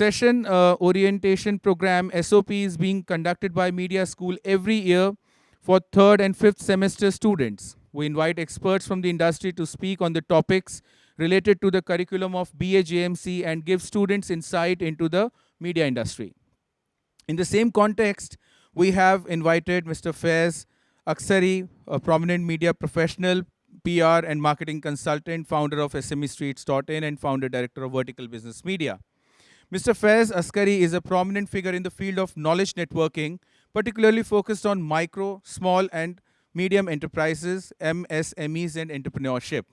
session orientation program SOP is being conducted by Media School every year for third and fifth semester students. We invite experts from the industry to speak on the topics related to the curriculum of BA JMC and give students insight into the media industry. In the same context, we have invited Mr. Faiz Aksari, a prominent media professional, PR and marketing consultant, founder of SMEstreets.in and founder director of Vertical Business Media. Mr. Faiz Askari is a prominent figure in the field of knowledge networking, particularly focused on micro, small, and medium enterprises, MSMEs, and entrepreneurship.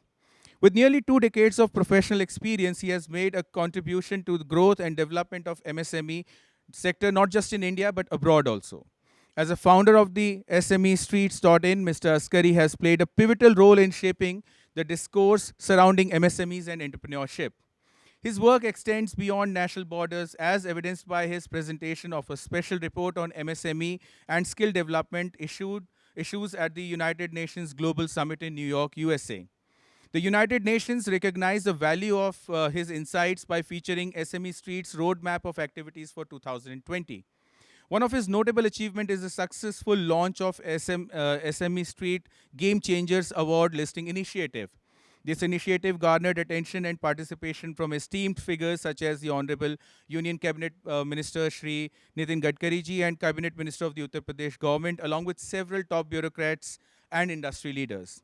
With nearly 2 decades of professional experience, he has made a contribution to the growth and development of MSME sector, not just in India, but abroad also. As a founder of the SMEstreets.in, Mr. Askari has played a pivotal role in shaping the discourse surrounding MSMEs and entrepreneurship. His work extends beyond national borders, as evidenced by his presentation of a special report on MSME and skill development issues at the United Nations Global Summit in New York, USA. The United Nations recognized the value of his insights by featuring SME Street's roadmap of activities for 2020. One of his notable achievements is the successful launch of SME Street Game Changers Award Listing Initiative. This initiative garnered attention and participation from esteemed figures such as the Honorable Union Cabinet Minister Shri Nitin Gadkari ji and Cabinet Minister of the Uttar Pradesh government, along with several top bureaucrats and industry leaders.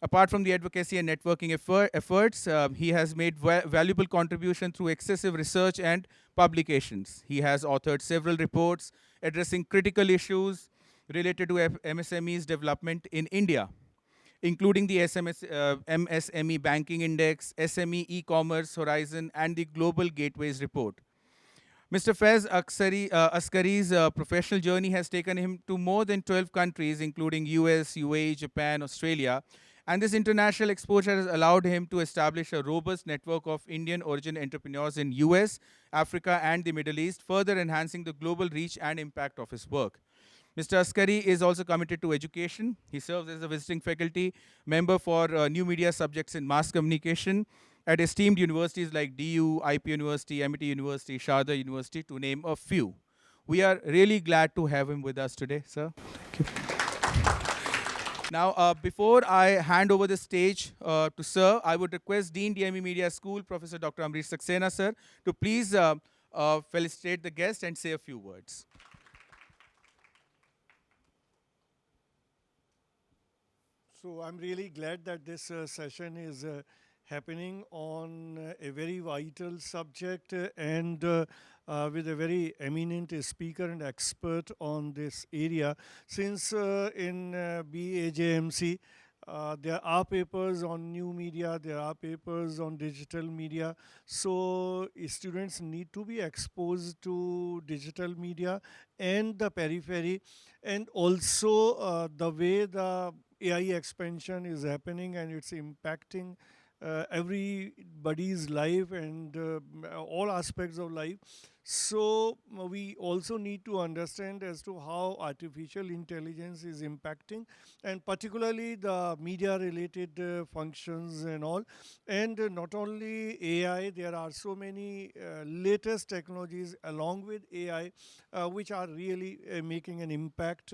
Apart from the advocacy and networking efforts, he has made valuable contribution through excessive research and publications. He has authored several reports addressing critical issues related to MSME's development in India, including the MSME Banking Index, SME E-Commerce Horizon, and the Global Gateways Report. Mr. Faiz Askari's professional journey has taken him to more than 12 countries, including US, UAE, Japan, Australia, and this international exposure has allowed him to establish a robust network of Indian origin entrepreneurs in US, Africa, and the Middle East, further enhancing the global reach and impact of his work. Mr. Askari is also committed to education. He serves as a visiting faculty member for new media subjects in mass communication at esteemed universities like DU, IP University, MIT University, Sharda University, to name a few. We are really glad to have him with us today, sir. Thank you. Now, before I hand over the stage to sir, I would request Dean DME Media School, Professor Dr. Amrish Saxena, sir, to please felicitate the guest and say a few words. So I'm really glad that this session is happening on a very vital subject and with a very eminent speaker and expert on this area. Since in BAJMC, there are papers on new media, there are papers on digital media. So students need to be exposed to digital media and the periphery, and also the way the AI expansion is happening and it's impacting everybody's life and all aspects of life. So we also need to understand as to how artificial intelligence is impacting, and particularly the media related functions and all. And not only AI, there are so many latest technologies along with AI which are really making an impact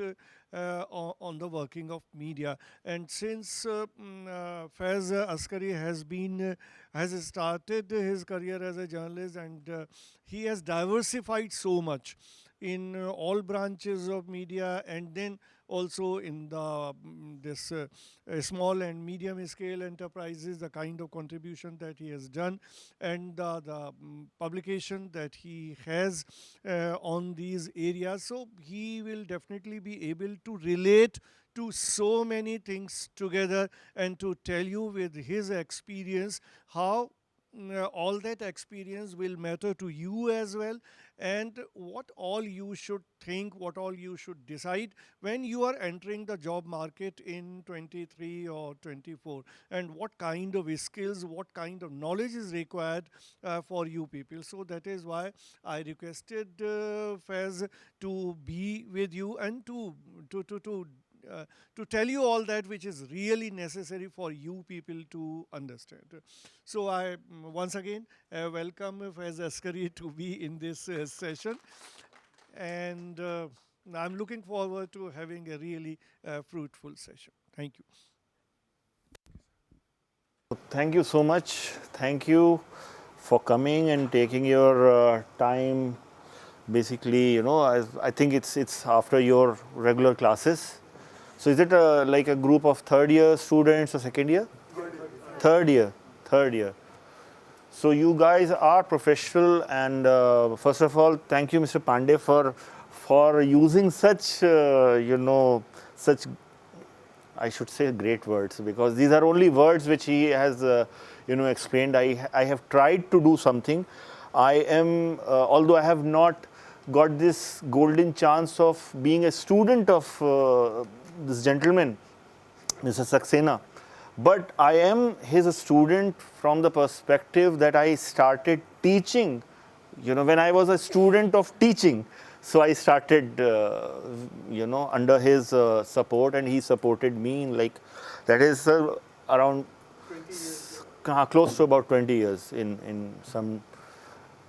on the working of media. And since Faiz Askari has started his career as a journalist, and he has diversified so much in all branches of media, and then also in the this small and medium scale enterprises, the kind of contribution that he has done, and the publication that he has on these areas. So he will definitely be able to relate to so many things together and to tell you with his experience how all that experience will matter to you as well, and what all you should think, what all you should decide when you are entering the job market in 23 or 24, and what kind of skills, what kind of knowledge is required for you people. So that is why I requested Faiz to be with you and to to tell you all that which is really necessary for you people to understand. So I once again welcome Faiz Askari to be in this session, and I'm looking forward to having a really fruitful session. Thank you. Thank you so much. Thank you for coming and taking your time. Basically, I think it's after your regular classes. So is it like a group of third year students or second year? Third year. Third year. So you guys are professional, and first of all, thank you, Mr. Pandey, for using such such, I should say, great words, because these are only words which he has explained. I have tried to do something. I am although I have not got this golden chance of being a student of this gentleman, Mr. Saxena, but I am his student from the perspective that I started teaching, when I was a student of teaching. So I started, under his support, and he supported me in, like, that is around 20 years. close to about 20 years. In some,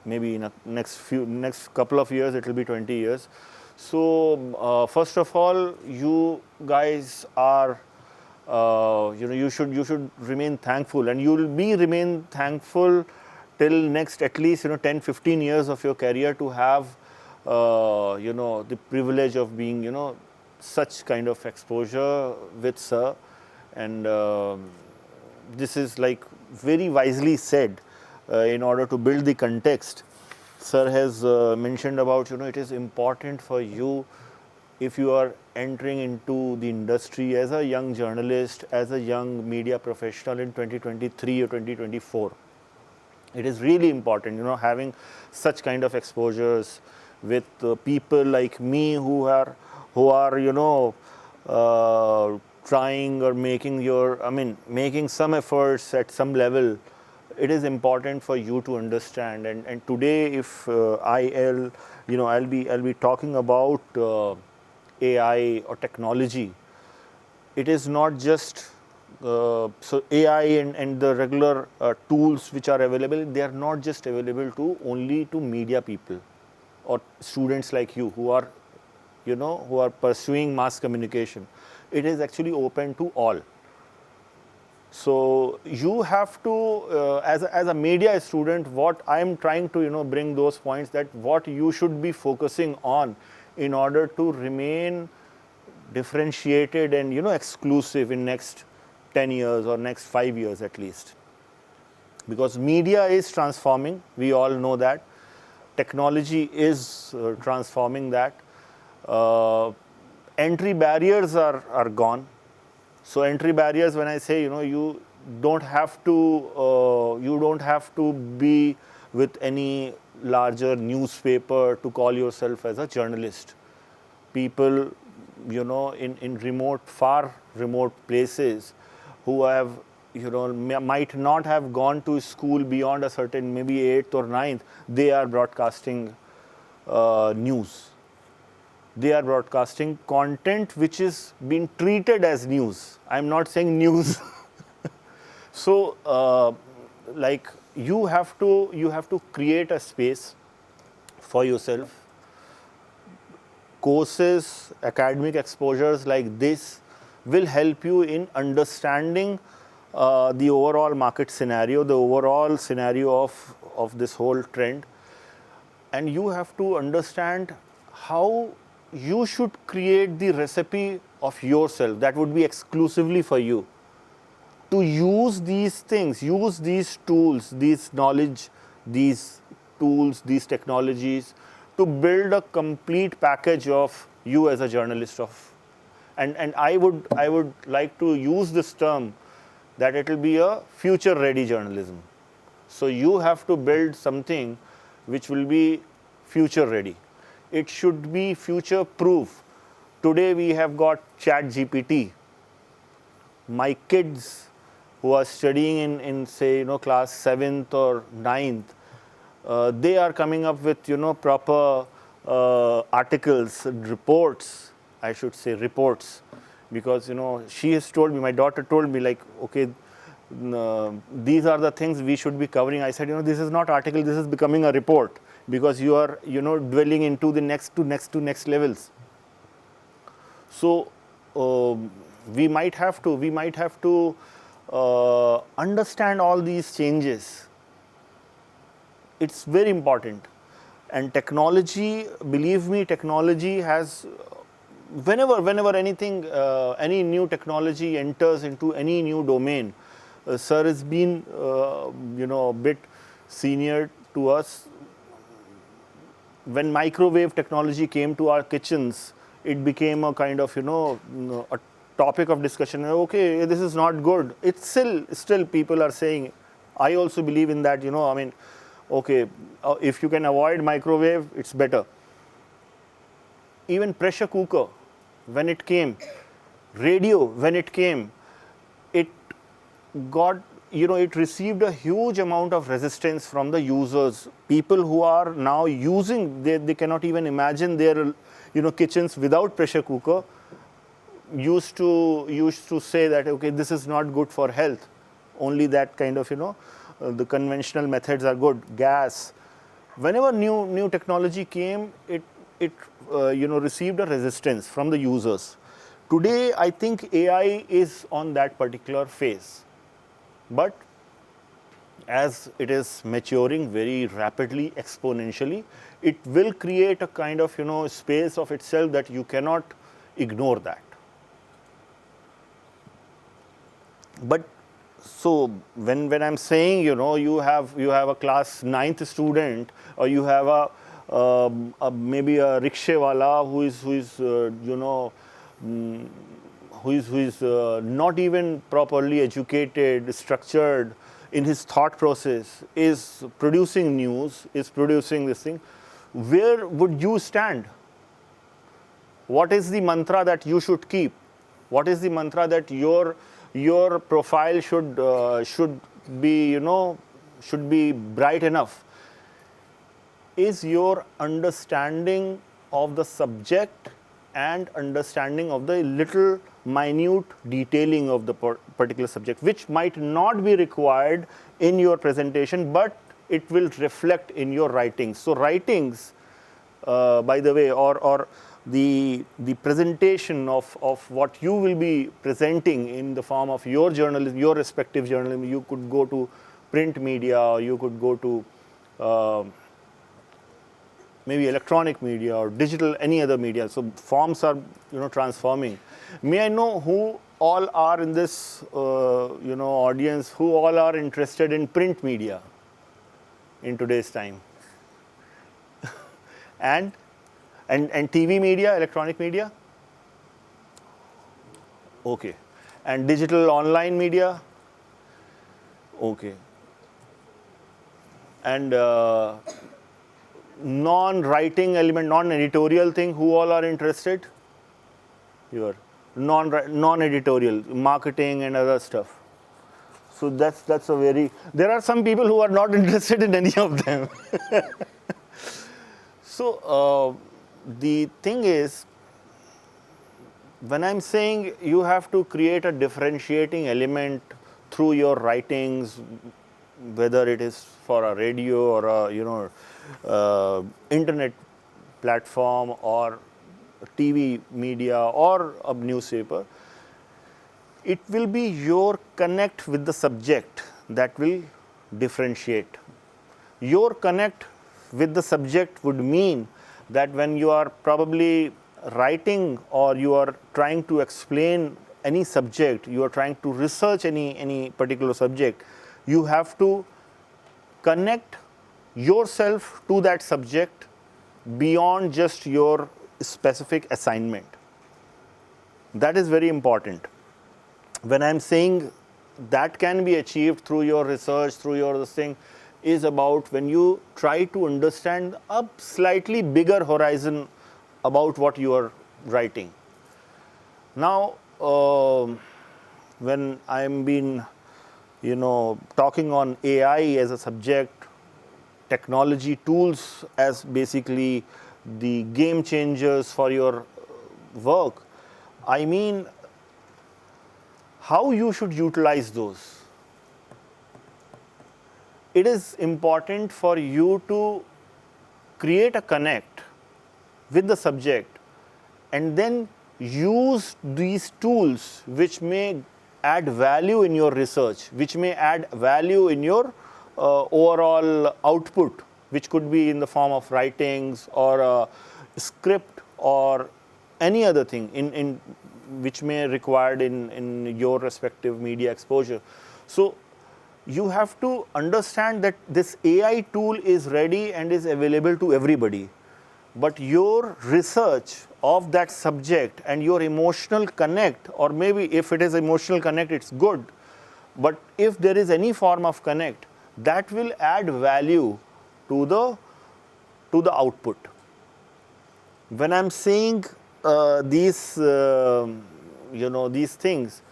maybe in a next couple of years, it will be 20 years. So first of all, you guys are, you should remain thankful, and you will remain thankful till next at least 10-15 years of your career to have the privilege of being such kind of exposure with sir. And this is like very wisely said. In order to build the context, sir has mentioned about it is important for you, if you are entering into the industry as a young journalist, as a young media professional in 2023 or 2024, it is really important having such kind of exposures with people like me who are trying or making some efforts at some level. It is important for you to understand. And today, if I'll be talking about AI or technology, it is not just so AI and the regular tools which are available, they are not just available only to media people or students like you who are pursuing mass communication. It is actually open to all. So you have to, as a media student, what I am trying to bring those points, that what you should be focusing on in order to remain differentiated and exclusive in next 10 years or next 5 years at least. Because media is transforming, we all know that. Technology is transforming that. Entry barriers are gone. So entry barriers, when I say, you don't have to be with any larger newspaper to call yourself as a journalist. People, in far remote places, who have, might not have gone to school beyond a certain, maybe 8th or 9th, they are broadcasting news. They are broadcasting content which is being treated as news. I'm not saying news. So, like, you have to create a space for yourself. Courses, academic exposures like this will help you in understanding the overall market scenario, the overall scenario of this whole trend. And you have to understand how you should create the recipe of yourself that would be exclusively for you. To use these things, use these tools, these knowledge, these tools, these technologies, to build a complete package of you as a journalist and I would like to use this term, that it will be a future ready journalism. So you have to build something which will be future ready. It should be future proof. Today we have got ChatGPT. My kids who are studying in say class 7th or 9th, they are coming up with proper articles, reports, I should say reports, because she has told me, my daughter told me, like, okay, these are the things we should be covering. I said, this is not article, this is becoming a report, because you are dwelling into the next levels. So we might have to understand all these changes. It's very important. And technology, believe me, technology has, whenever anything, any new technology enters into any new domain, sir has been, a bit senior to us. When microwave technology came to our kitchens, it became a kind of, a topic of discussion. Okay, this is not good. It's still people are saying, I also believe in that, okay, if you can avoid microwave, it's better. Even pressure cooker, when it came, radio, when it came, it got, it received a huge amount of resistance from the users. People who are now using, they cannot even imagine their, kitchens without pressure cooker, used to say that, okay, this is not good for health. Only that kind of, the conventional methods are good. Gas. Whenever new technology came, it received a resistance from the users. Today, I think AI is on that particular phase. But as it is maturing very rapidly, exponentially, it will create a kind of, space of itself that you cannot ignore that. But so when I'm saying, you have a class 9th student, or you have maybe a rickshawala who is not even properly educated, structured in his thought process, is producing news, is producing this thing, where would you stand? What is the mantra that you should keep? What is the mantra that your profile should be, should be bright enough? Is your understanding of the subject and understanding of the little minute detailing of the particular subject, which might not be required in your presentation, but it will reflect in your writings. So writings, by the way, or the presentation of what you will be presenting in the form of your journalism, your respective journalism. You could go to print media, or you could go to maybe electronic media or digital, any other media. So forms are transforming. May I know who all are in this audience, who all are interested in print media in today's time? and TV media, electronic media? Okay. And digital online media? Okay. And non-writing element, non-editorial thing, who all are interested? Your non-editorial, marketing and other stuff. So that's a very, there are some people who are not interested in any of them. So the thing is, when I'm saying you have to create a differentiating element through your writings, whether it is for a radio or a internet platform or TV media or a newspaper, it will be your connect with the subject that will differentiate. Your connect with the subject would mean that when you are probably writing or you are trying to explain any subject, you are trying to research any particular subject, you have to connect yourself to that subject beyond just your specific assignment. That is very important. When I'm saying that can be achieved through your research, through your this thing, is about when you try to understand a slightly bigger horizon about what you are writing. Now, when I'm been, talking on AI as a subject, technology tools as basically the game changers for your work, I mean, how you should utilize those. It is important for you to create a connect with the subject and then use these tools which may add value in your research, which may add value in your overall output, which could be in the form of writings or a script or any other thing in which may required in your respective media exposure. So you have to understand that this AI tool is ready and is available to everybody. But your research of that subject and your emotional connect, or maybe if it is emotional connect, it's good. But if there is any form of connect, that will add value to the output. When I'm saying these things,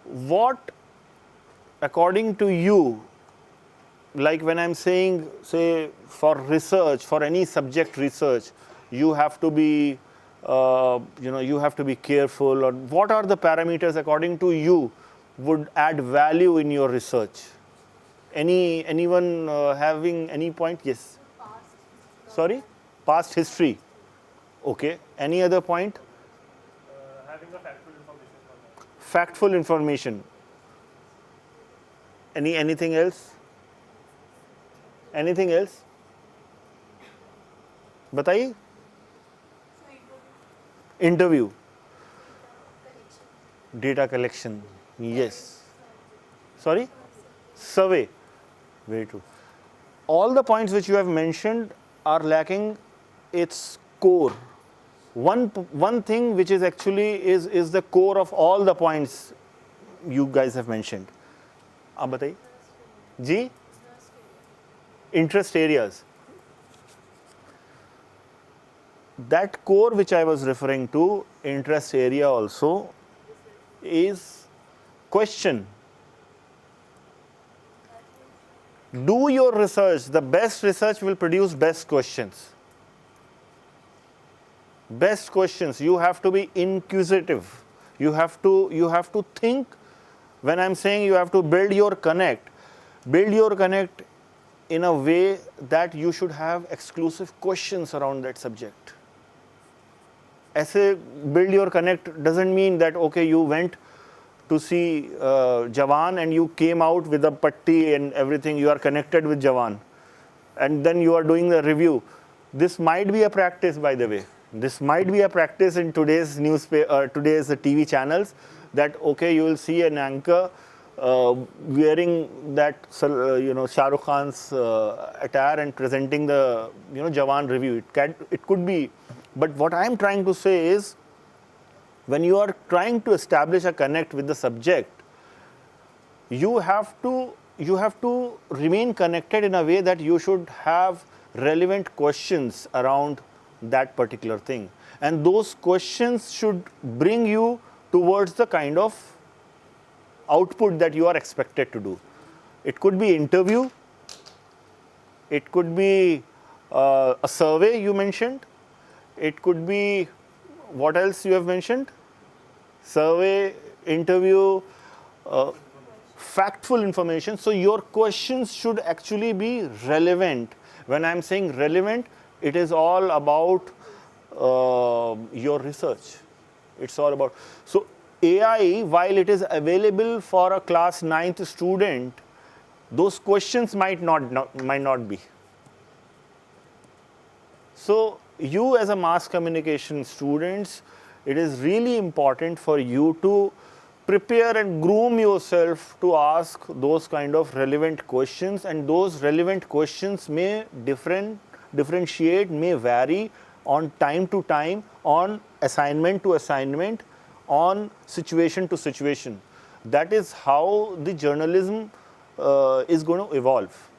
what according to you, like when I'm saying, say, for research, for any subject research, you have to be, you have to be careful, or what are the parameters according to you would add value in your research? Anyone having any point? Yes. Sorry? Past history. Okay. Any other point? Having a factual information. Factful information. Anything else? Anything else? बताइए. Interview. Data collection. Yes. Sorry? Survey. Very true. All the points which you have mentioned are lacking its core. One thing which is actually is the core of all the points you guys have mentioned. आप बताइए. जी? Interest areas. That core which I was referring to, interest area also, is question. Do your research. The best research will produce best questions. Best questions. You have to be inquisitive. You have to think. When I'm saying you have to build your connect in a way that you should have exclusive questions around that subject. ऐसे build your connect doesn't mean that, okay, you went to see Jawan and you came out with a patti and everything, you are connected with Jawan. And then you are doing the review. This might be a practice, by the way. This might be a practice in today's newspaper, today's TV channels, that, okay, you will see an anchor wearing that, Shah Rukh Khan's attire and presenting the, Jawan review. It could be. But what I am trying to say is, when you are trying to establish a connect with the subject, you have to remain connected in a way that you should have relevant questions around that particular thing. And those questions should bring you towards the kind of output that you are expected to do. It could be interview, it could be a survey you mentioned, it could be, what else you have mentioned? Survey, interview, factful information. So your questions should actually be relevant. When I'm saying relevant, it is all about your research. It's all about. So AI, while it is available for a class 9th student, those questions might not be. So you as a mass communication students, it is really important for you to prepare and groom yourself to ask those kind of relevant questions, and those relevant questions may differentiate, may vary on time to time, on assignment to assignment, on situation to situation. That is how the journalism is going to evolve.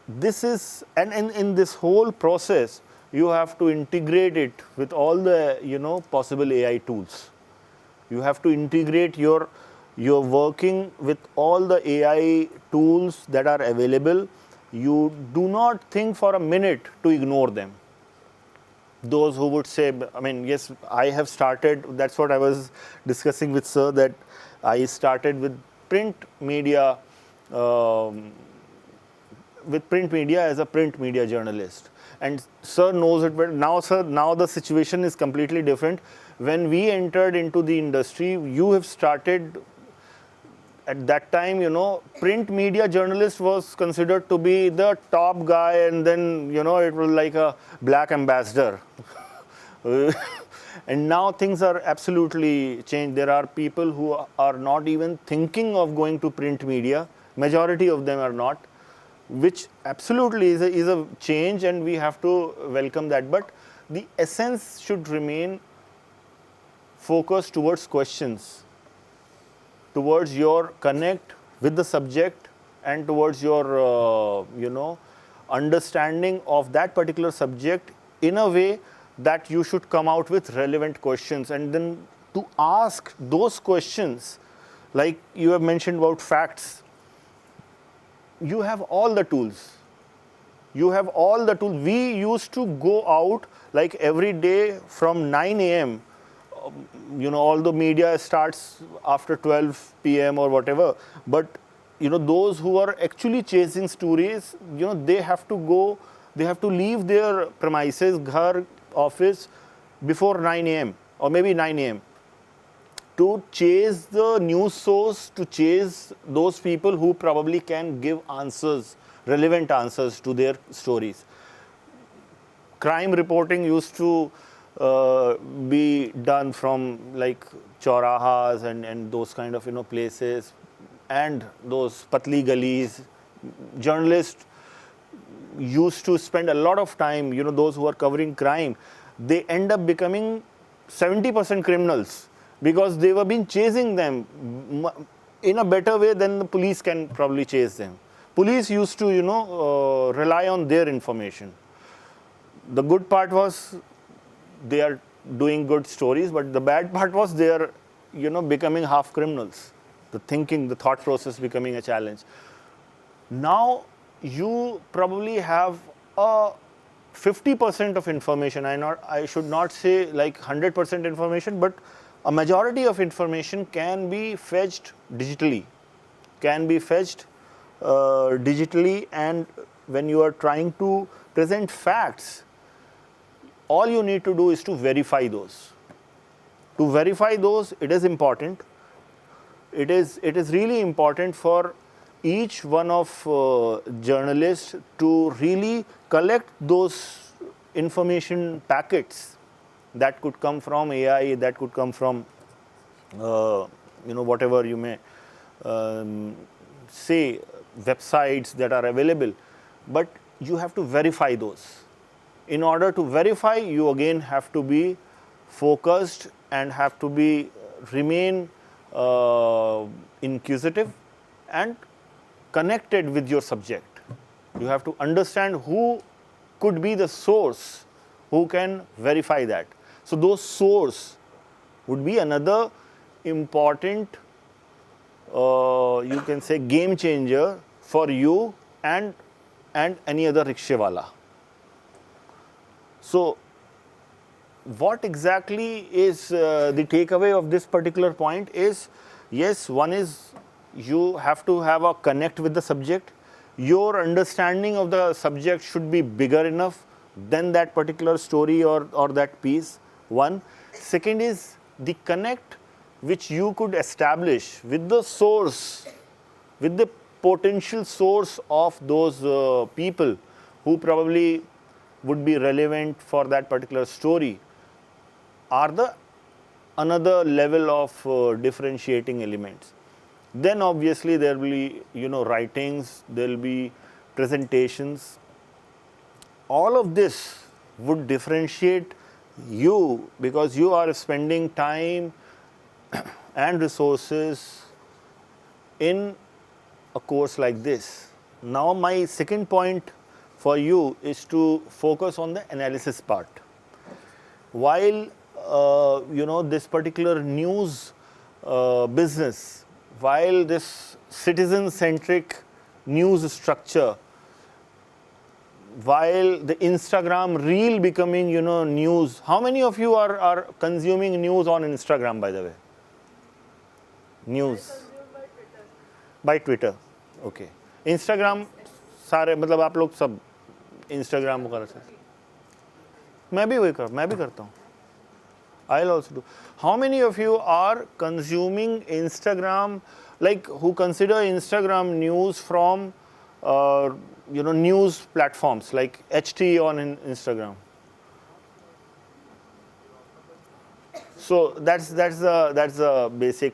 This is, and in this whole process, you have to integrate it with all the possible AI tools. You have to integrate your working with all the AI tools that are available. You do not think for a minute to ignore them. those who would say, I mean, yes, I have started, that's what I was discussing with sir, that I started with print media, as a print media journalist. And sir knows it, but now, sir, now the situation is completely different. When we entered into the industry, you have started at that time, you know, print media journalist was considered to be the top guy, and then, you know, it was like a black ambassador. And now things are absolutely changed. There are people who are not even thinking of going to print media. Majority of them are not, which absolutely is a change, and we have to welcome that. But the essence should remain focused towards questions, towards your connect with the subject, and towards your understanding of that particular subject in a way that you should come out with relevant questions, and then to ask those questions, like you have mentioned about facts. You have all the tools. You have all the tools. We used to go out like every day from 9 a.m. Although media starts after 12 p.m. or whatever, but those who are actually chasing stories, they have to go, they have to leave their premises, ghar, office before 9 a.m. or maybe 9 a.m. to chase the news source, to chase those people who probably can give answers, relevant answers to their stories. Crime reporting used to be done from like chaurahas and those kind of places, and those patli galis. Journalists used to spend a lot of time, those who are covering crime, they end up becoming 70% criminals because they were been chasing them in a better way than the police can probably chase them. Police used to, rely on their information. The good part was they are doing good stories, but the bad part was they are, becoming half criminals. The thinking, the thought process becoming a challenge. Now you probably have a 50% of information. I should not say like 100% information, but a majority of information can be fetched digitally. And when you are trying to present facts, all you need to do is to verify those. To verify those, it is important. It is really important for each one of journalists to really collect those information packets that could come from AI, that could come from whatever you may say, websites that are available, but you have to verify those. In order to verify, you again have to be focused and have to be remain inquisitive and connected with your subject. You have to understand who could be the source who can verify that. So those source would be another important, you can say, game changer for you and any other rickshawala. So what exactly is the takeaway of this particular point is, yes, one is you have to have a connect with the subject. Your understanding of the subject should be bigger enough than that particular story or that piece. One. Second is the connect which you could establish with the source, with the potential source of those people who probably would be relevant for that particular story, are the another level of differentiating elements. Then obviously there will be writings, there will be presentations. All of this would differentiate you because you are spending time and resources in a course like this. Now my second point for you is to focus on the analysis part. While this particular news business, while this citizen-centric news structure while the Instagram reel becoming, you know, news. How many of you are consuming news on Instagram, by the way? News. By Twitter. Okay. Instagram सारे मतलब आप लोग सब Instagram वगैरह से. मैं भी करता हूँ. I'll also do. How many of you are consuming Instagram, like who consider Instagram news from, you know, news platforms like HT on Instagram? So that's the basic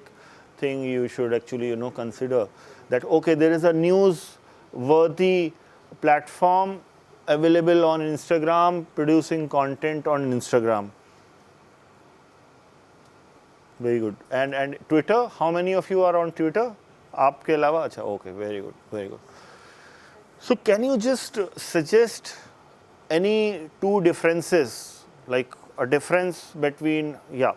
thing you should actually, you know, consider, that okay, there is a news-worthy platform available on Instagram, producing content on Instagram. Very good. And Twitter, how many of you are on Twitter? आपके अलावा? अच्छा, okay, very good. So can you just suggest any two differences, like a difference between, yeah,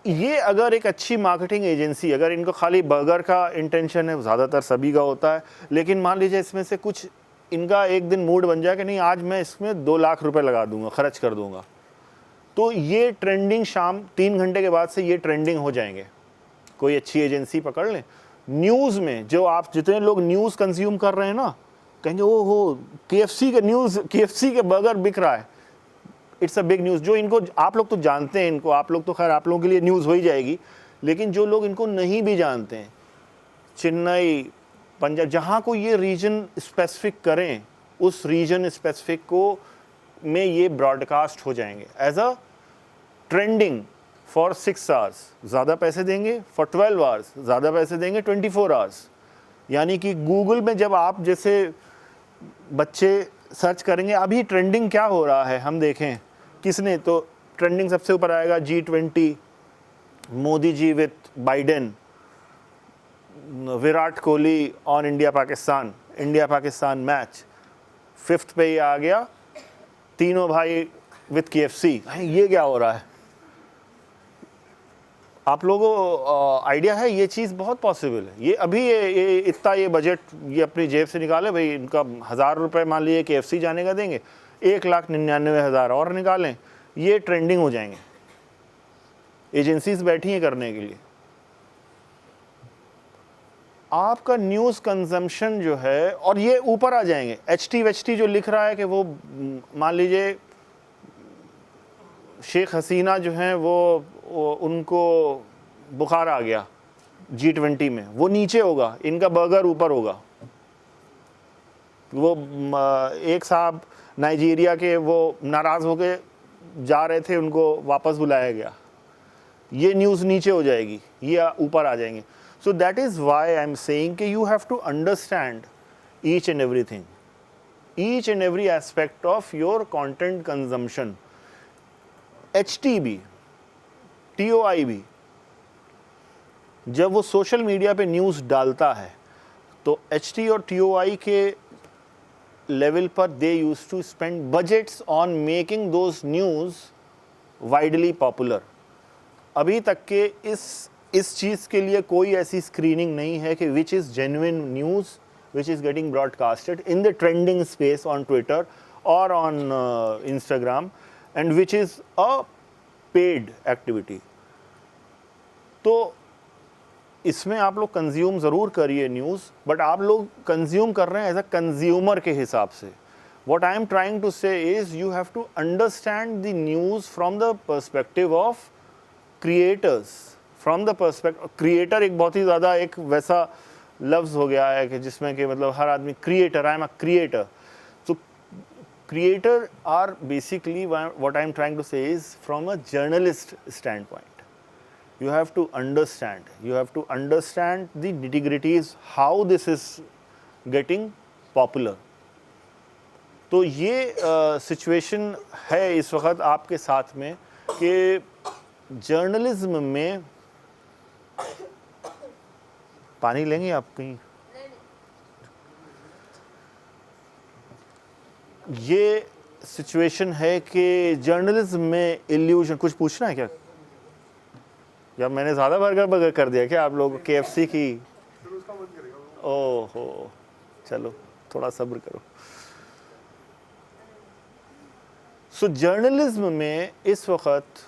ये अगर एक अच्छी marketing agency, अगर इनको खाली बर्गर का इंटेंशन है, ज़्यादातर सभी का होता है, लेकिन मान लीजिए इसमें से कुछ इनका एक दिन मूड बन जाए कि नहीं, आज मैं इसमें 2 लाख रुपए लगा दूंगा, खर्च कर दूंगा, तो ये ट्रेंडिंग शाम 3 घंटे के बाद से ये ट्रेंडिंग हो जाएंगे. कोई अच्छी एजेंसी पकड़ लें. न्यूज़ में जो आप जितने लोग न्यूज़ कंज्यूम कर रहे हैं ना, कहेंगे ओ हो KFC के न्यूज़, KFC के बर्गर बिक रहा है, इट्स अ बिग न्यूज़. जो इनको आप लोग तो जानते हैं, इनको आप लोग तो खैर आप लोगों के लिए न्यूज़ हो ही जाएगी, लेकिन जो लोग इनको नहीं भी जानते हैं, चेन्नई, पंजाब, जहाँ को ये रीजन स्पेसिफिक करें, उस रीजन स्पेसिफिक को में ये ब्रॉडकास्ट हो जाएंगे as a trending for 6 hours. ज़्यादा पैसे देंगे, फॉर 12 आवर्स ज़्यादा पैसे देंगे, 24 आवर्स. यानी कि गूगल में जब आप जैसे बच्चे सर्च करेंगे अभी ट्रेंडिंग क्या हो रहा है, हम देखें किसने, तो ट्रेंडिंग सबसे ऊपर आएगा G20, Modi ji with Biden, Virat Kohli on India Pakistan match. 5th पे ये आ गया, तीनों भाई विथ KFC. ये क्या हो रहा है? आप लोगों को आइडिया है ये चीज़ बहुत पॉसिबल है. ये अभी ये इतना ये बजट ये अपनी जेब से निकाले भाई, इनका 1000 रुपये मान लीजिए KFC जाने का देंगे, 1,99,000 और निकालें, ये ट्रेंडिंग हो जाएंगे. एजेंसीज बैठी हैं करने के लिए. आपका न्यूज़ कंजम्पशन जो है, और ये ऊपर आ जाएंगे. HT जो लिख रहा है कि वो मान लीजिए शेख हसीना जो हैं वो उनको बुखार आ गया G20 में, वो नीचे होगा, इनका बर्गर ऊपर होगा. वो एक साहब नाइजीरिया के वो नाराज़ होके जा रहे थे, उनको वापस बुलाया गया, ये न्यूज़ नीचे हो जाएगी, ये ऊपर आ जाएंगे. So that is why I am saying कि you have to understand each and everything, each and every aspect of your content consumption. HT भी, TOI भी, जब वो सोशल मीडिया पे न्यूज़ डालता है तो HT और TOI के लेवल पर they used to spend budgets on making those news widely popular. अभी तक के इस चीज़ के लिए कोई ऐसी स्क्रीनिंग नहीं है कि which is genuine news which is getting broadcasted in the trending space on Twitter और on Instagram, and which is a paid activity. तो इसमें आप लोग कंज्यूम ज़रूर करिए न्यूज़, बट आप लोग कंज्यूम कर रहे हैं एज अ कंज्यूमर के हिसाब से. What I am trying to say is you have to understand the news from the perspective of creators. From the perspective, creator एक बहुत ही ज़्यादा एक वैसा लफ्ज़ हो गया है कि जिसमें कि मतलब हर आदमी creator, I am a creator. So creator are basically what I am trying to say is from a journalist standpoint. You have to understand the nitty-gritties, how this is getting popular. तो ये situation है इस वक्त आपके साथ में कि journalism में, पानी लेंगे आप कहीं? ये सिचुएशन है कि जर्नलिज्म में इल्यूजन. कुछ पूछना है क्या? या मैंने ज़्यादा बर्गर कर दिया क्या आप लोग? KFC की ओहो, चलो थोड़ा सब्र करो. सो जर्नलिज्म में इस वक्त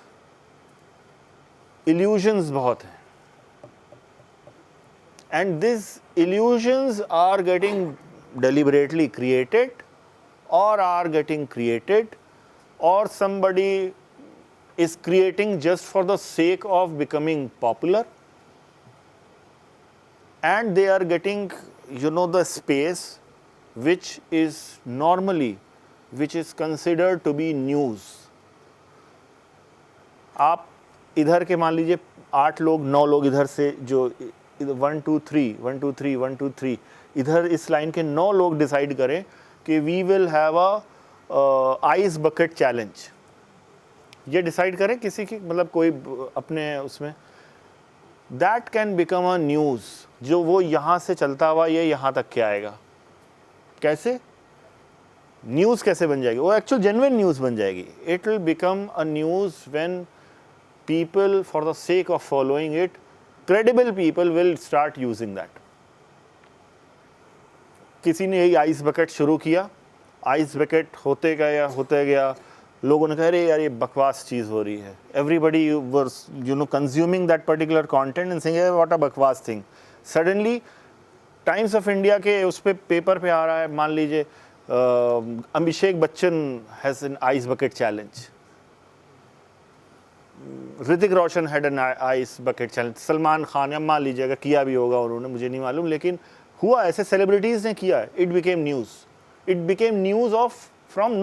इल्यूजन्स बहुत हैं, and this illusions are getting deliberately created or are getting created, or somebody is creating just for the sake of becoming popular, and they are getting, you know, the space which is normally, which is considered to be news. आप इधर के मान लीजिए 8 लोग 9 लोग इधर से जो 1 2 3 1 2 3 1 2 3 इधर इस लाइन के 9 लोग डिसाइड करें कि we will have a ice bucket challenge, ये डिसाइड करें किसी की, मतलब कोई अपने उसमें, that can become a news, जो वो यहाँ से चलता हुआ ये यहाँ तक के आएगा। कैसे न्यूज़ कैसे बन जाएगी? वो एक्चुअल जेन्युइन न्यूज़ बन जाएगी। It will become a news when people, for the sake of following it, credible people will start using that. किसी ने यही आइस बकेट शुरू किया, आइस बकेट होते गया, लोगों ने कहा अरे यार ये बकवास चीज़ हो रही है। Everybody was, you know, consuming that particular content and saying what a बकवास thing. Suddenly times of India के उस पे पेपर पे आ रहा है, मान लीजिए Abhishek Bachchan has an ice bucket challenge, Hrithik Roshan had an ice bucket challenge, Salman Khan, या मान लीजिए अगर किया भी होगा उन्होंने, मुझे नहीं मालूम, लेकिन हुआ, ऐसे सेलिब्रिटीज़ ने किया, it became news of from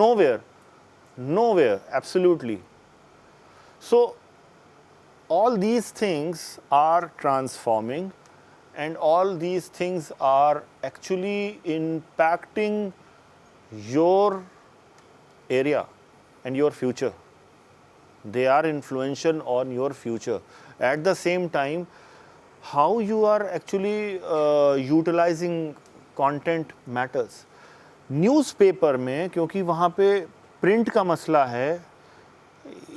nowhere, absolutely. So all these things are transforming, and all these things are actually impacting your area and your future. They are influential on your future. At the same time, how you are actually utilizing content matters. Newspaper में, क्योंकि वहाँ पे print का मसला है,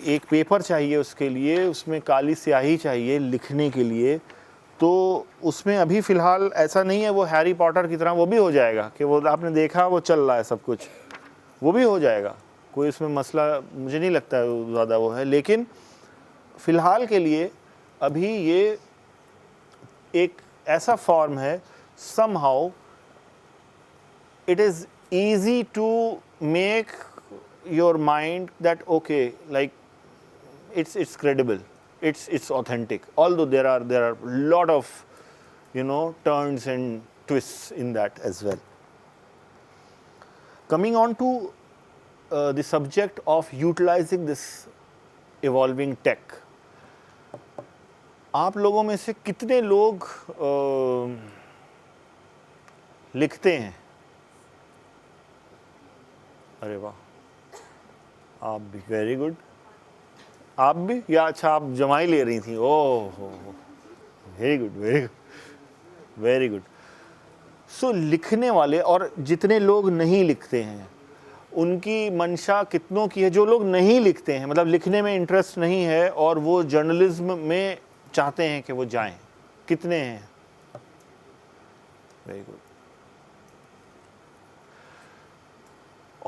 एक paper चाहिए उसके लिए, उसमें काली स्याही चाहिए लिखने के लिए, तो उसमें अभी फ़िलहाल ऐसा नहीं है वो हैरी पॉटर की तरह वो भी हो जाएगा कि वो आपने देखा वो चल रहा है सब कुछ, वो भी हो जाएगा, कोई उसमें मसला मुझे नहीं लगता है ज़्यादा वो है। लेकिन फ़िलहाल के लिए अभी ये एक ऐसा फॉर्म है, somehow it is easy to make your mind that okay, like it's credible, it's authentic, although there are lot of, you know, turns and twists in that as well. Coming on to the subject of utilizing this evolving tech, आप लोगों में से कितने लोग लिखते हैं? अरे वाह, आप भी, वेरी गुड। आप भी, या अच्छा आप जमाई ले रही थी? Oh, very good, very good, very good. So लिखने वाले और जितने लोग नहीं लिखते हैं, उनकी मंशा कितनों की है? जो लोग नहीं लिखते हैं, मतलब लिखने में इंटरेस्ट नहीं है और वो जर्नलिज्म में चाहते हैं कि वो जाएं, कितने हैं? Very good.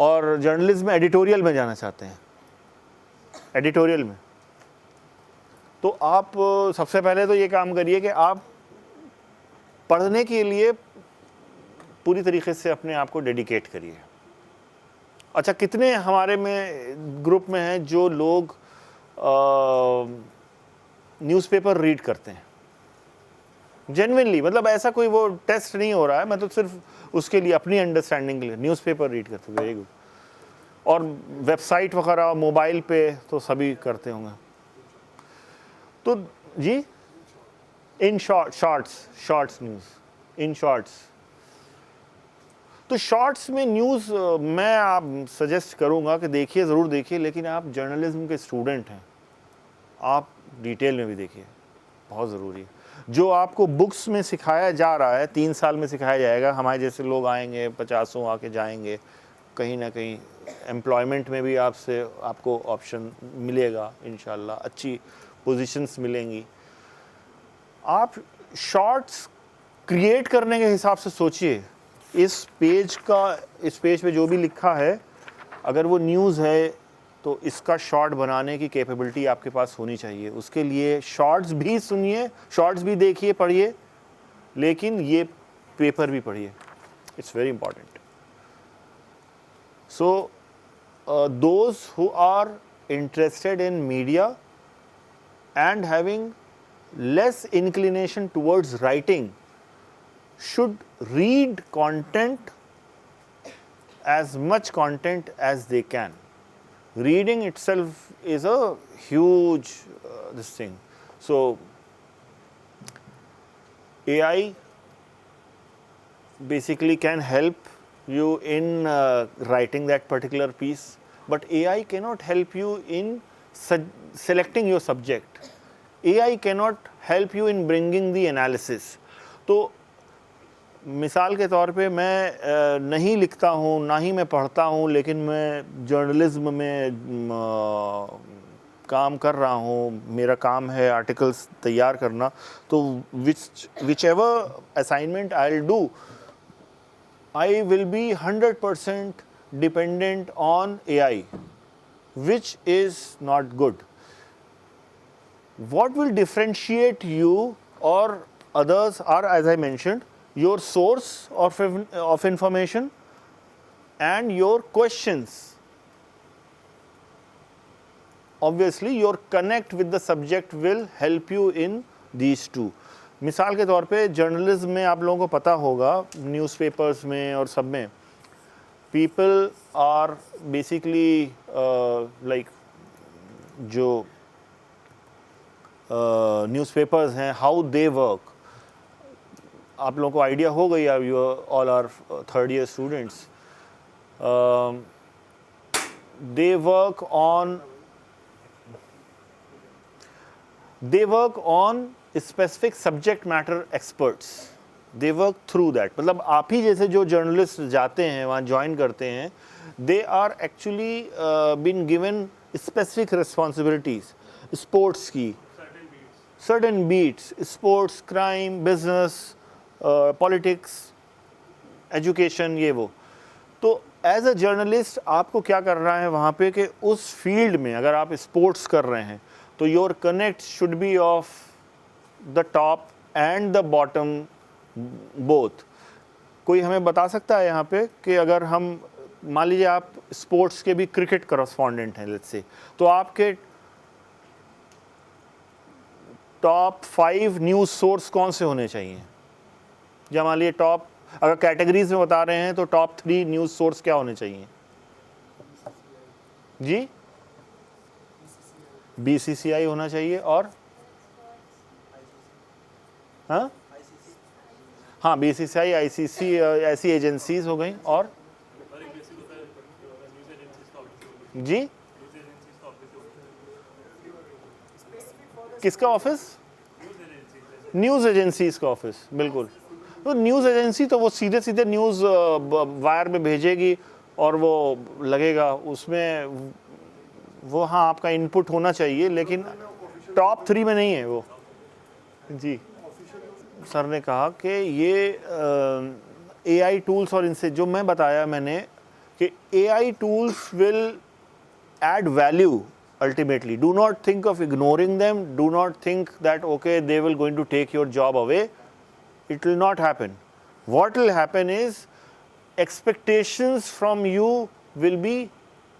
और जर्नलिज्म में एडिटोरियल में जाना चाहते हैं, एडिटोरियल में, तो आप सबसे पहले तो ये काम करिए कि आप पढ़ने के लिए पूरी तरीके से अपने आप को डेडिकेट करिए। अच्छा, कितने हमारे में ग्रुप में हैं जो लोग न्यूज़पेपर रीड करते हैं जेन्युइनली? मतलब ऐसा कोई वो टेस्ट नहीं हो रहा है, मतलब सिर्फ उसके लिए अपनी अंडरस्टैंडिंग के लिए न्यूज़पेपर रीड करते हैं। Very good. और वेबसाइट वगैरह मोबाइल पे तो सभी करते होंगे। तो जी, Inshorts news, Inshorts, तो शॉर्ट्स में न्यूज़ मैं आप सजेस्ट करूंगा कि देखिए, ज़रूर देखिए, लेकिन आप जर्नलिज्म के स्टूडेंट हैं, आप डिटेल में भी देखिए, बहुत ज़रूरी है। जो आपको बुक्स में सिखाया जा रहा है, 3 साल में सिखाया जाएगा, हमारे जैसे लोग आएंगे, 50 आके जाएंगे, कहीं ना कहीं एम्प्लॉयमेंट में भी आपको ऑप्शन मिलेगा, इंशाल्लाह अच्छी पोजीशंस मिलेंगी। आप शॉर्ट्स क्रिएट करने के हिसाब से सोचिए। इस पेज पे जो भी लिखा है, अगर वो न्यूज़ है तो इसका शॉर्ट बनाने की कैपेबिलिटी आपके पास होनी चाहिए। उसके लिए शॉर्ट्स भी सुनिए, शॉर्ट्स भी देखिए, पढ़िए, लेकिन ये पेपर भी पढ़िए, it's very important. So those who are interested in media and having less inclination towards writing should read content, as much content as they can. Reading itself is a huge this thing. So AI basically can help you in writing that particular piece, but AI cannot help you in selecting your subject. AI cannot help you in bringing the analysis. तो मिसाल के तौर पे मैं नहीं लिखता हूँ, ना ही मैं पढ़ता हूँ, लेकिन मैं जर्नलिज्म में काम कर रहा हूँ, मेरा काम है आर्टिकल्स तैयार करना, तो which ever assignment I will do, I will be 100% dependent on AI, which is not good. What will differentiate you or others are, as I mentioned, your source of information and your questions. Obviously, your connect with the subject will help you in these two. मिसाल के तौर पे journalism में आप लोगों को पता होगा, न्यूज़पेपर्स में और सब में, पीपल आर बेसिकली लाइक जो न्यूज़पेपर्स हैं, हाउ दे वर्क, आप लोगों को आइडिया हो गई, you all are third year students, they work on specific subject matter experts. They work through that. मतलब आप ही जैसे जो जर्नलिस्ट जाते हैं वहाँ ज्वाइन करते हैं, they are actually been given specific responsibilities. Sports की certain beats, sports, crime, business, politics, education, ये वो। तो एज अ जर्नलिस्ट आपको क्या करना है वहाँ पे कि उस फील्ड में अगर आप स्पोर्ट्स कर रहे हैं तो your connect should be of the top and the bottom both. कोई हमें बता सकता है यहाँ पे कि अगर हम मान लीजिए आप स्पोर्ट्स के भी क्रिकेट करस्पॉन्डेंट हैं लेट्स से, तो आपके टॉप 5 न्यूज़ सोर्स कौन से होने चाहिए? या मान लीजिए टॉप, अगर कैटेगरीज में बता रहे हैं तो टॉप 3 न्यूज़ सोर्स क्या होने चाहिए जी? BCCI होना चाहिए और हाँ BCCI, ICC ऐसी एजेंसीज हो गई। और जी किसका ऑफिस? न्यूज़ एजेंसीज का ऑफिस, बिल्कुल। तो न्यूज़ एजेंसी तो वो सीधे सीधे न्यूज़ वायर में भेजेगी और वो लगेगा उसमें, वो हाँ आपका इनपुट होना चाहिए, लेकिन टॉप 3 में नहीं है वो। जी सर ने कहा कि ये AI टूल्स और इनसे जो मैं बताया मैंने कि AI tools will add value ultimately. Do not think of ignoring them. Do not think that okay they will going to take your job away. It will not happen. What will happen is expectations from you will be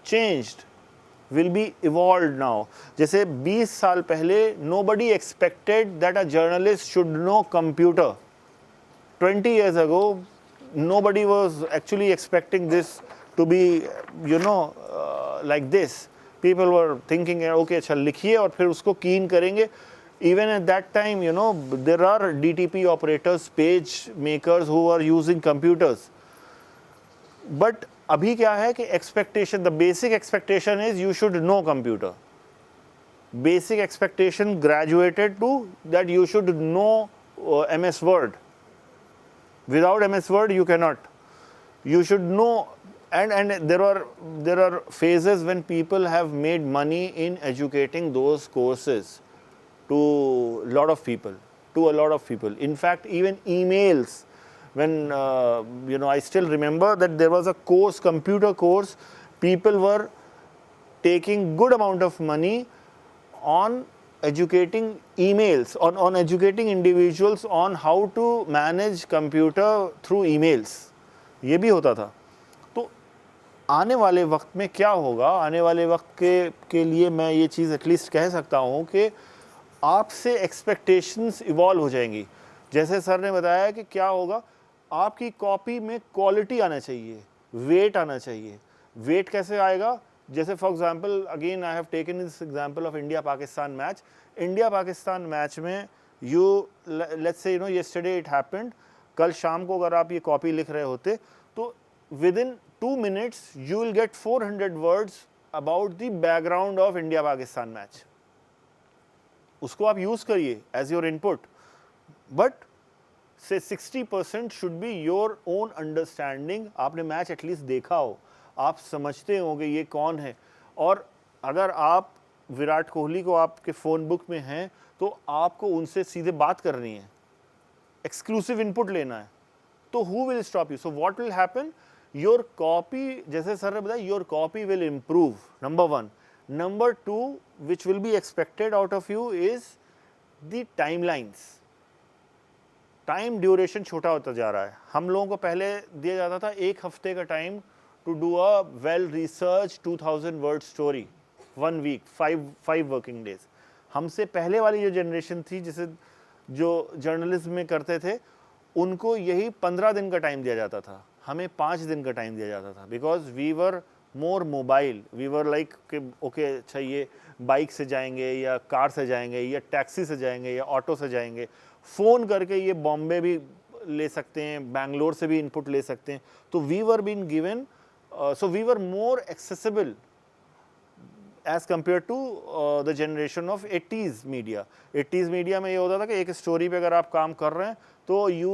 changed, will be evolved now. जैसे 20 साल पहले nobody expected that a journalist should know computer. 20 years ago nobody was actually expecting this to be like this. People were thinking okay अच्छा लिखिए और फिर उसको कीन करेंगे. Even at that time there are DTP operators, page makers who are using computers. But अभी क्या है कि expectation, the basic expectation is you should know computer. Basic expectation graduated to that you should know MS Word. Without MS Word you cannot. You should know, and there are phases when people have made money in educating those courses to a lot of people. In fact, even emails. When I still remember that there was a course, computer course, people were taking good amount of money on educating emails, on educating individuals on how to manage computer through emails. ये भी होता था. तो आने वाले वक्त में क्या होगा, आने वाले वक्त के लिए मैं ये चीज़ एटलीस्ट कह सकता हूँ कि आपसे एक्सपेक्टेशंस इवॉल्व हो जाएंगी. जैसे सर ने बताया कि क्या होगा, आपकी कॉपी में क्वालिटी आना चाहिए, वेट आना चाहिए. वेट कैसे आएगा? जैसे for example, again I have taken this example of India Pakistan match. India Pakistan match में you let's say yesterday it happened, कल शाम को अगर आप ये कॉपी लिख रहे होते तो with in 2 minutes you will get 400 words about the background of India Pakistan match. उसको आप यूज करिए एज योर इनपुट, बट से 60% should be your own understanding. आपने मैच एटलीस्ट देखा हो, आप समझते होंगे ये कौन है. और अगर आप विराट कोहली को आपके फ़ोन बुक में हैं तो आपको उनसे सीधे बात करनी है, एक्सक्लूसिव इनपुट लेना है, तो who will stop you? So what will happen, your copy, जैसे सर ने बताया, your copy will improve, number 1. Number 2 which will be expected out of you is the timelines. Time duration छोटा होता जा रहा है. हम लोगों को पहले दिया जाता था 1 हफ्ते का time to do a well research 2000 word story, 1 week, 5 working days. हमसे पहले वाली जो जनरेशन थी, जिसे जो जर्नलिज्म में करते थे, उनको यही 15 दिन का टाइम दिया जाता था. हमें 5 दिन का टाइम दिया जाता था, because we were more mobile. We were like कि ओके अच्छा ये बाइक से जाएंगे या कार से जाएंगे या टैक्सी से जाएंगे या ऑटो से जाएंगे, फ़ोन करके ये बॉम्बे भी ले सकते हैं, बैंगलोर से भी इनपुट ले सकते हैं. तो we were been given, so we were more accessible as compare to the generation of 80s media. 80s media में ये होता था कि एक स्टोरी पे अगर आप काम कर रहे हैं तो you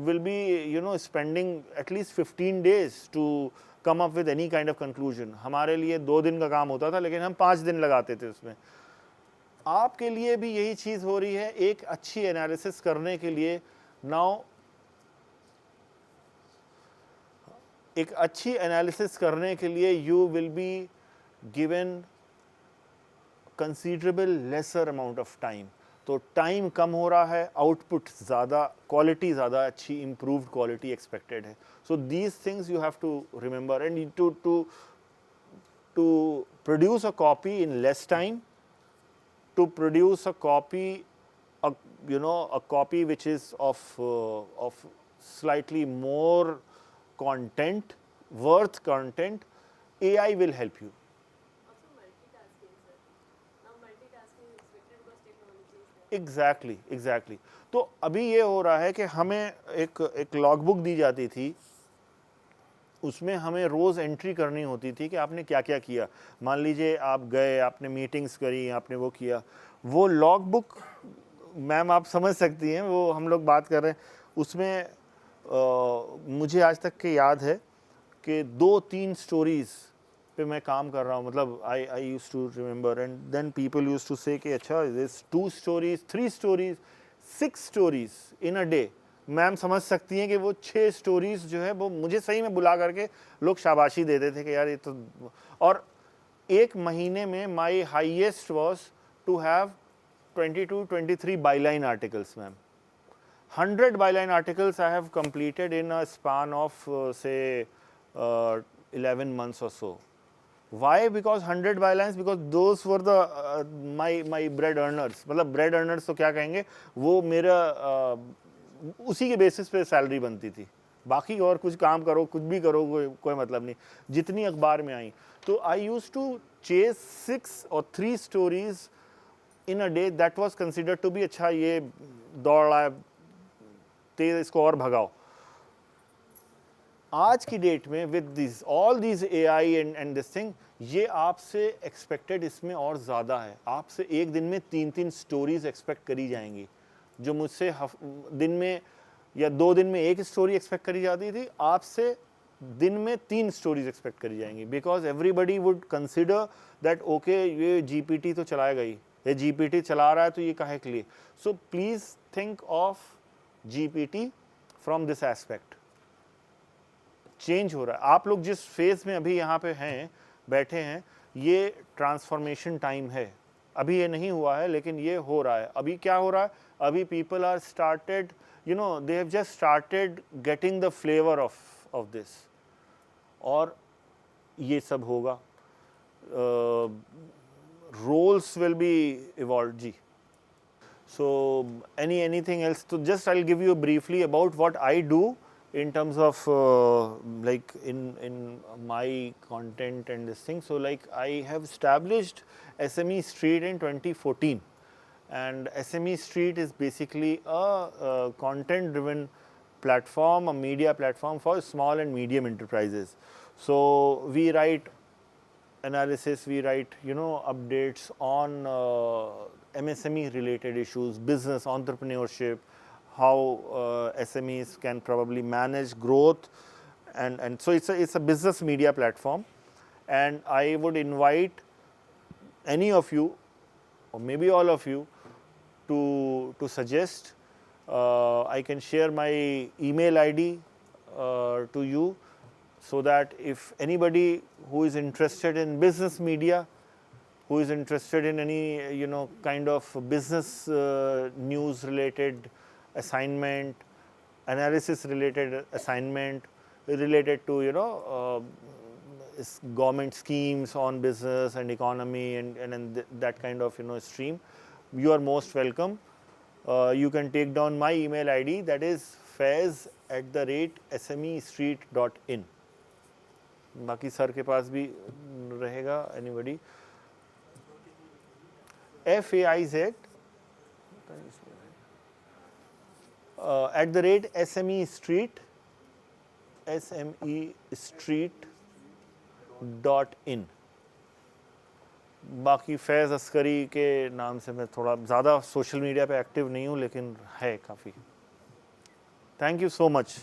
will be spending at least 15 days to come up with any kind of conclusion. हमारे लिए 2 दिन का काम होता था, लेकिन हम 5 दिन लगाते थे उसमें. आपके लिए भी यही चीज़ हो रही है, एक अच्छी एनालिसिस करने के लिए. नाउ एक अच्छी एनालिसिस करने के लिए you will be given considerable lesser amount of time. तो टाइम कम हो रहा है, आउटपुट ज़्यादा, क्वालिटी ज़्यादा अच्छी, इम्प्रूव्ड क्वालिटी एक्सपेक्टेड है. So these things you have to remember and to produce a copy in less time, to produce a copy, a copy which is of slightly more content, worth content, AI will help you. Also multitasking, sir. Now multitasking is expected because technology is there. Exactly. तो अभी ये हो रहा है कि हमें एक logbook दी जाती थी, उसमें हमें रोज़ एंट्री करनी होती थी कि आपने क्या क्या किया. मान लीजिए आप गए, आपने मीटिंग्स करी, आपने वो किया. वो लॉग बुक, मैम आप समझ सकती हैं, वो हम लोग बात कर रहे हैं उसमें. मुझे आज तक के याद है कि 2-3 स्टोरीज़ पे मैं काम कर रहा हूँ. मतलब I use to remember and then people use to say कि अच्छा this 2 stories, 3 stories, 6 stories in a day. Ma'am समझ सकती हैं कि वो 6 स्टोरीज़ जो है वो मुझे सही में बुला करके लोग शाबाशी देते थे कि यार ये तो. और एक महीने में my highest was to have 22-23 byline articles. Ma'am 100 byline articles I have completed in a span of say 11 months or so. Why? Because 100 bylines, because those were the my bread earners. मतलब bread earners तो क्या कहेंगे, वो मेरा उसी के basis पे salary बनती थी. बाकी और कुछ काम करो, कुछ भी करो, कोई मतलब नहीं. जितनी अखबार में आई, तो आई use to chess 6 or 3 stories in a day. That was considered to be अच्छा ये दौड़ रहा है, तेज इसको और भगाओ. आज की डेट में with this all this AI and this thing, ये आपसे एक्सपेक्टेड इसमें और ज़्यादा है. आपसे एक दिन में 3-3 स्टोरीज एक्सपेक्ट करी जाएंगी, जो मुझसे दिन में या 2 दिन में 1 स्टोरी एक्सपेक्ट करी जाती थी, आपसे दिन में 3 स्टोरीज एक्सपेक्ट करी जाएंगी. Because everybody would consider that okay ये GPT तो चलाएगा ही, ये GPT चला रहा है तो ये काहे के लिए. So please think of GPT from this aspect. Change हो रहा है. आप लोग जिस फेज में अभी यहाँ पे हैं, बैठे हैं, ये ट्रांसफॉर्मेशन टाइम है, अभी ये नहीं हुआ है लेकिन ये हो रहा है। अभी क्या हो रहा है, अभी people are started, you know, they have just started getting the flavour of this, और ये सब होगा। रोल्स विल बी इवॉल्व जी। So anything else? So just I'll give you briefly about what I do in terms of like in my content and this thing. So like I have established SME Street in 2014, and SME Street is basically a content driven platform, a media platform for small and medium enterprises. So we write analysis, we write, you know, updates on MSME related issues, business, entrepreneurship, how SMEs can probably manage growth, and so it's a business media platform. And I would invite any of you, or maybe all of you, to suggest. I can share my email ID to you, so that if anybody who is interested in business media, who is interested in any, you know, kind of business news related assignment, analysis related assignment, related to, you know, government schemes on business and economy, and that kind of, you know, stream, you are most welcome. You can take down my email ID, that is faiz@smestreet.in. बाकी sir के पास भी रहेगा, anybody. FAIZ @SME Street, SMEstreet.in. बाकी फैज़ अस्करी के नाम से मैं थोड़ा ज़्यादा सोशल मीडिया पे एक्टिव नहीं हूँ, लेकिन है काफ़ी। Thank you so much.